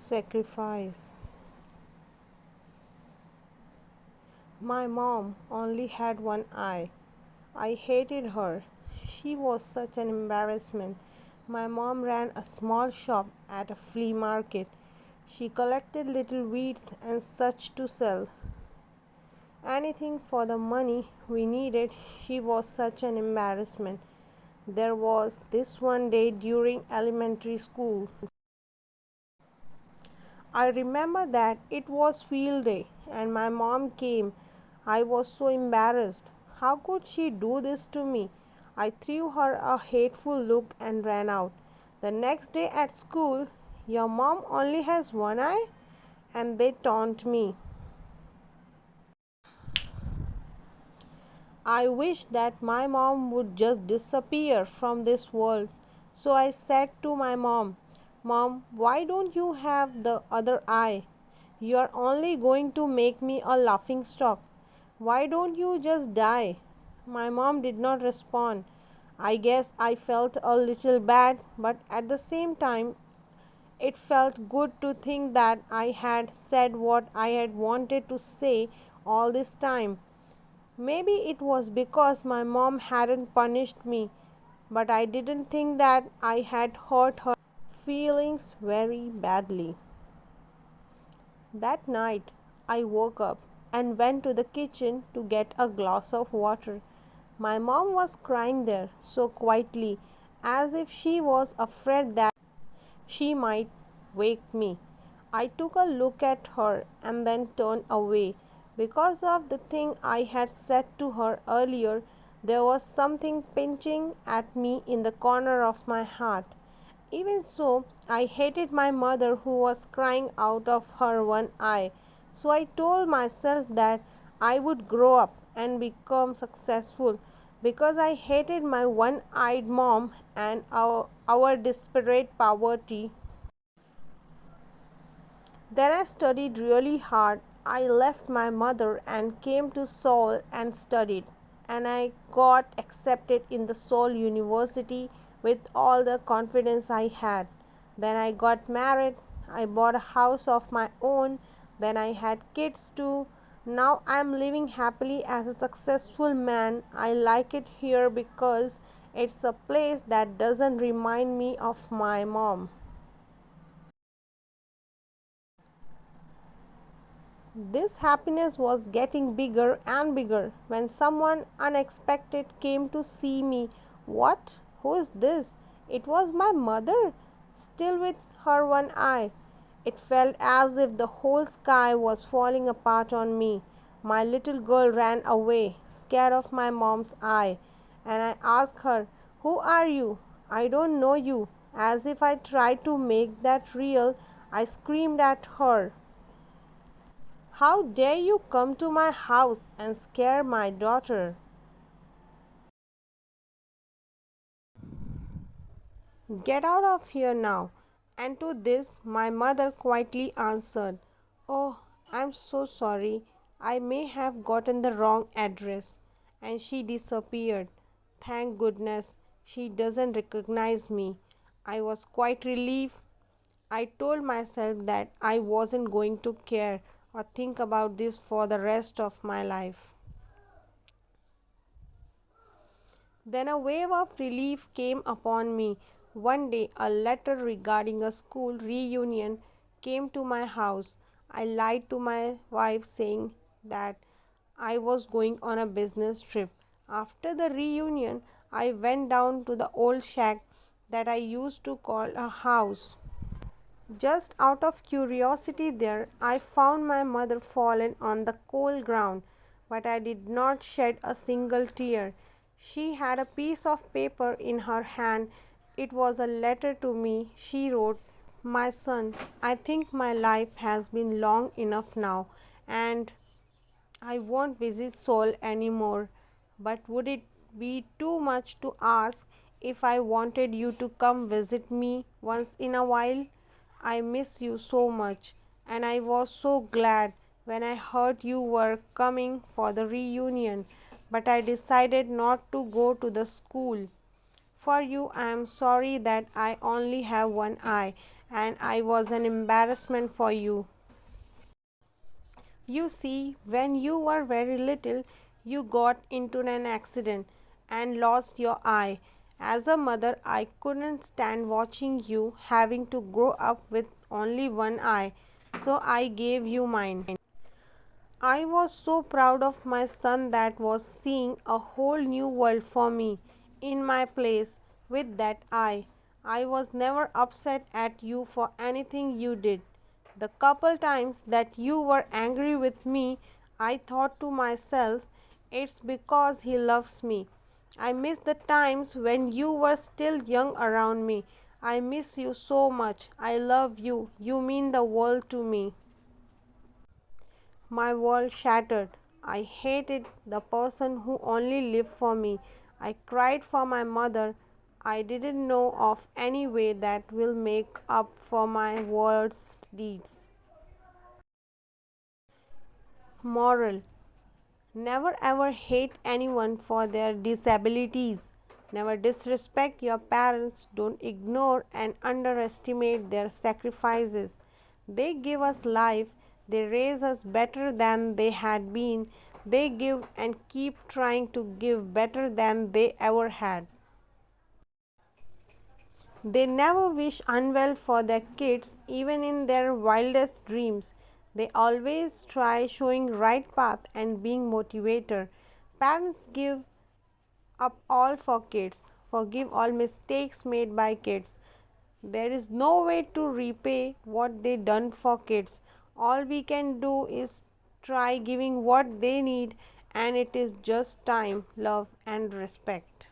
Sacrifice. My mom only had one eye. I hated her. She was such an embarrassment. My mom ran a small shop at a flea market. She collected little weeds and such to sell. Anything for the money we needed. She was such an embarrassment. There was this one day during elementary school. I remember that it was field day and my mom came. I was so embarrassed. How could she do this to me? I threw her a hateful look and ran out. The next day at school, your mom only has one eye? And they taunt me. I wish that my mom would just disappear from this world. So I said to my mom, Mom, why don't you have the other eye? You are only going to make me a laughing stock. Why don't you just die? My mom did not respond. I guess I felt a little bad, but at the same time, it felt good to think that I had said what I had wanted to say all this time. Maybe it was because my mom hadn't punished me, but I didn't think that I had hurt her feelings very badly. That night, I woke up and went to the kitchen to get a glass of water. My mom was crying there so quietly, as if she was afraid that she might wake me. I took a look at her and then turned away. Because of the thing I had said to her earlier, there was something pinching at me in the corner of my heart. Even so, I hated my mother who was crying out of her one eye. So I told myself that I would grow up and become successful because I hated my one eyed mom and our desperate poverty. Then I studied really hard. I left my mother and came to Seoul and studied. And I got accepted in the Seoul University with all the confidence I had. Then I got married. I bought a house of my own. Then I had kids too. Now I am living happily as a successful man. I like it here because it's a place that doesn't remind me of my mom. This happiness was getting bigger and bigger when someone unexpected came to see me. What? Who is this? It was my mother, still with her one eye. It felt as if the whole sky was falling apart on me. My little girl ran away, scared of my mom's eye, and I asked her, Who are you? I don't know you. As if I tried to make that real, I screamed at her. How dare you come to my house and scare my daughter? Get out of here now. And to this, my mother quietly answered, Oh, I'm so sorry. I may have gotten the wrong address. And she disappeared. Thank goodness she doesn't recognize me. I was quite relieved. I told myself that I wasn't going to care or think about this for the rest of my life. Then a wave of relief came upon me. One day, a letter regarding a school reunion came to my house. I lied to my wife, saying that I was going on a business trip. After the reunion, I went down to the old shack that I used to call a house. Just out of curiosity, there I found my mother fallen on the cold ground, but I did not shed a single tear. She had a piece of paper in her hand. It was a letter to me. She wrote, My son, I think my life has been long enough now, and I won't visit Seoul anymore. But would it be too much to ask if I wanted you to come visit me once in a while? I miss you so much, and I was so glad when I heard you were coming for the reunion. But I decided not to go to the school. For you, I am sorry that I only have one eye, and I was an embarrassment for you. You see, when you were very little, you got into an accident and lost your eye. As a mother, I couldn't stand watching you having to grow up with only one eye, so I gave you mine. I was so proud of my son that was seeing a whole new world for me in my place with that eye. I was never upset at you for anything you did. The couple times that you were angry with me, I thought to myself, it's because he loves me. I miss the times when you were still young around me. I miss you so much. I love you. You mean the world to me. My world shattered. I hated the person who only lived for me. I cried for my mother. I didn't know of any way that will make up for my worst deeds. Moral: never ever hate anyone for their disabilities. Never disrespect your parents. Don't ignore and underestimate their sacrifices. They give us life. They raise us better than they had been. They give and keep trying to give better than they ever had. They never wish unwell for their kids, even in their wildest dreams. They always try showing right path and being motivator. Parents give up all for kids, forgive all mistakes made by kids. There is no way to repay what they done for kids. All we can do is try giving what they need, and it is just time, love, and respect.